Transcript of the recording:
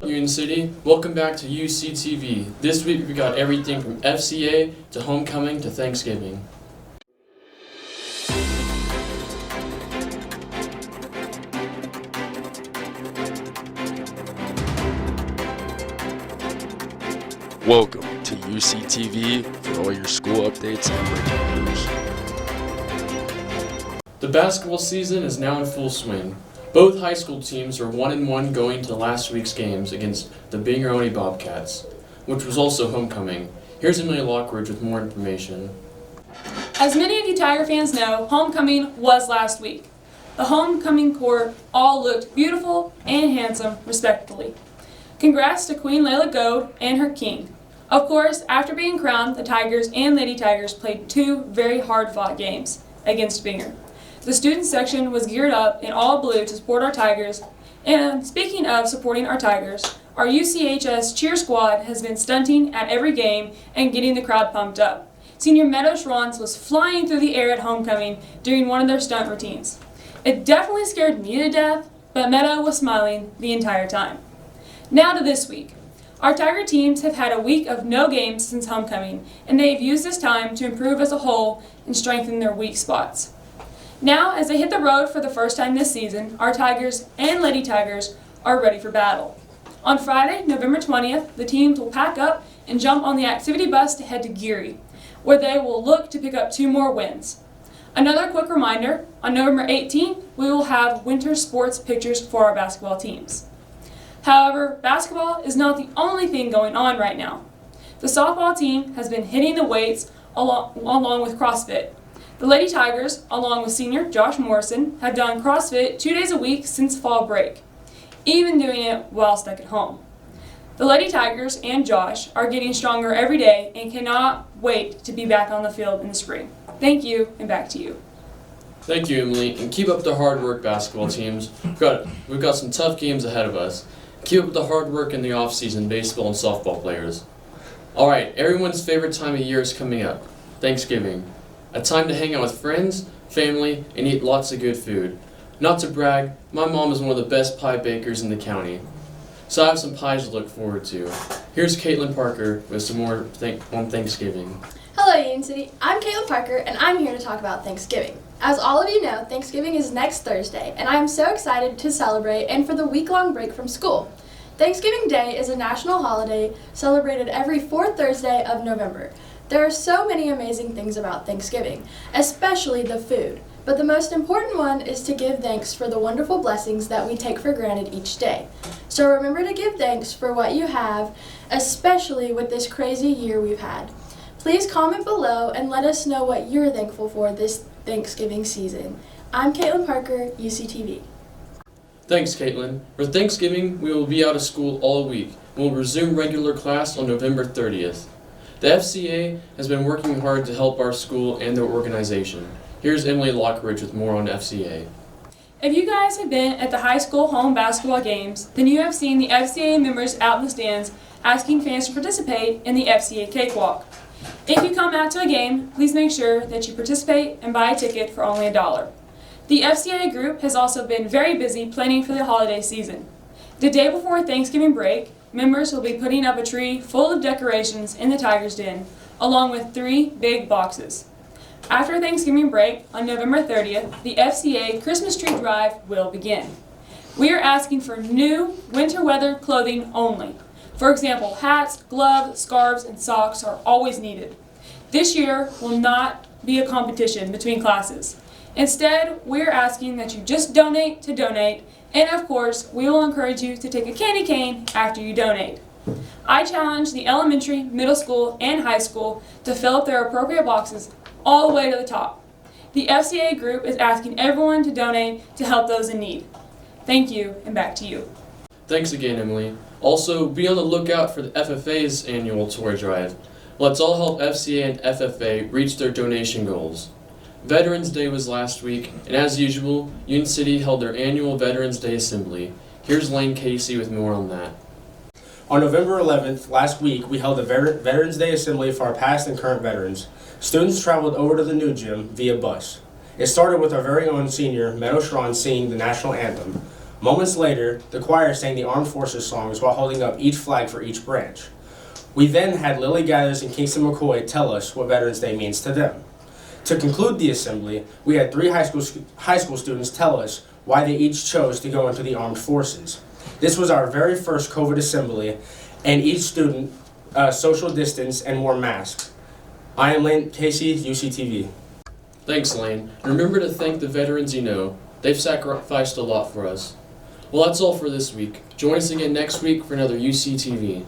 Union City? Welcome back to UCTV. This week we got everything from FCA to homecoming to Thanksgiving. Welcome to UCTV for all your school updates and breaking news. The basketball season is now in full swing. Both high school teams are 1-1 going to last week's games against the Bingeroni Bobcats, which was also homecoming. Here's Emily Lockridge with more information. As many of you Tiger fans know, homecoming was last week. The homecoming court all looked beautiful and handsome, respectively. Congrats to Queen Layla Gold and her king. Of course, after being crowned, the Tigers and Lady Tigers played two very hard-fought games against Binger. The student section was geared up in all blue to support our Tigers, and speaking of supporting our Tigers, our UCHS cheer squad has been stunting at every game and getting the crowd pumped up. Senior Meadow Schranz was flying through the air at homecoming during one of their stunt routines. It definitely scared me to death, but Meadow was smiling the entire time. Now to this week. Our Tiger teams have had a week of no games since homecoming, and they have used this time to improve as a whole and strengthen their weak spots. Now, as they hit the road for the first time this season, our Tigers and Lady Tigers are ready for battle. On Friday, November 20th, the teams will pack up and jump on the activity bus to head to Geary, where they will look to pick up 2 more wins. Another quick reminder, on November 18th, we will have winter sports pictures for our basketball teams. However, basketball is not the only thing going on right now. The softball team has been hitting the weights along with CrossFit. The Lady Tigers, along with senior Josh Morrison, have done CrossFit 2 days a week since fall break, even doing it while stuck at home. The Lady Tigers and Josh are getting stronger every day and cannot wait to be back on the field in the spring. Thank you, and back to you. Thank you, Emily, and keep up the hard work, basketball teams. We've got some tough games ahead of us. Keep up the hard work in the off-season, baseball and softball players. All right, everyone's favorite time of year is coming up, Thanksgiving. A time to hang out with friends, family, and eat lots of good food. Not to brag, my mom is one of the best pie bakers in the county. So I have some pies to look forward to. Here's Caitlin Parker with some more on Thanksgiving. Hello Union City, I'm Caitlin Parker and I'm here to talk about Thanksgiving. As all of you know, Thanksgiving is next Thursday and I am so excited to celebrate and for the week-long break from school. Thanksgiving Day is a national holiday celebrated every 4th Thursday of November. There are so many amazing things about Thanksgiving, especially the food, but the most important one is to give thanks for the wonderful blessings that we take for granted each day. So remember to give thanks for what you have, especially with this crazy year we've had. Please comment below and let us know what you're thankful for this Thanksgiving season. I'm Caitlin Parker, UCTV. Thanks, Caitlin. For Thanksgiving, we will be out of school all week. We'll resume regular class on November 30th. The FCA has been working hard to help our school and their organization. Here's Emily Lockridge with more on FCA. If you guys have been at the high school home basketball games, then you have seen the FCA members out in the stands asking fans to participate in the FCA Cakewalk. If you come out to a game, please make sure that you participate and buy a ticket for only $1. The FCA group has also been very busy planning for the holiday season. The day before Thanksgiving break, members will be putting up a tree full of decorations in the Tiger's Den, along with 3 big boxes. After Thanksgiving break, on November 30th, the FCA Christmas Tree Drive will begin. We are asking for new winter weather clothing only. For example, hats, gloves, scarves, and socks are always needed. This year will not be a competition between classes. Instead, we're asking that you just donate to donate, and of course, we will encourage you to take a candy cane after you donate. I challenge the elementary, middle school, and high school to fill up their appropriate boxes all the way to the top. The FCA group is asking everyone to donate to help those in need. Thank you, and back to you. Thanks again, Emily. Also, be on the lookout for the FFA's annual toy drive. Let's all help FCA and FFA reach their donation goals. Veterans Day was last week, and as usual, Union City held their annual Veterans Day Assembly. Here's Lane Casey with more on that. On November 11th, last week, we held a Veterans Day Assembly for our past and current veterans. Students traveled over to the new gym via bus. It started with our very own senior, Meadow Schranz, singing the national anthem. Moments later, the choir sang the Armed Forces songs while holding up each flag for each branch. We then had Lily Gathers and Kingston McCoy tell us what Veterans Day means to them. To conclude the assembly, we had 3 high school students tell us why they each chose to go into the armed forces. This was our very first COVID assembly, and each student social distance and wore masks. I am Lane Casey, UCTV. Thanks, Lane. And remember to thank the veterans you know. They've sacrificed a lot for us. Well, that's all for this week. Join us again next week for another UCTV.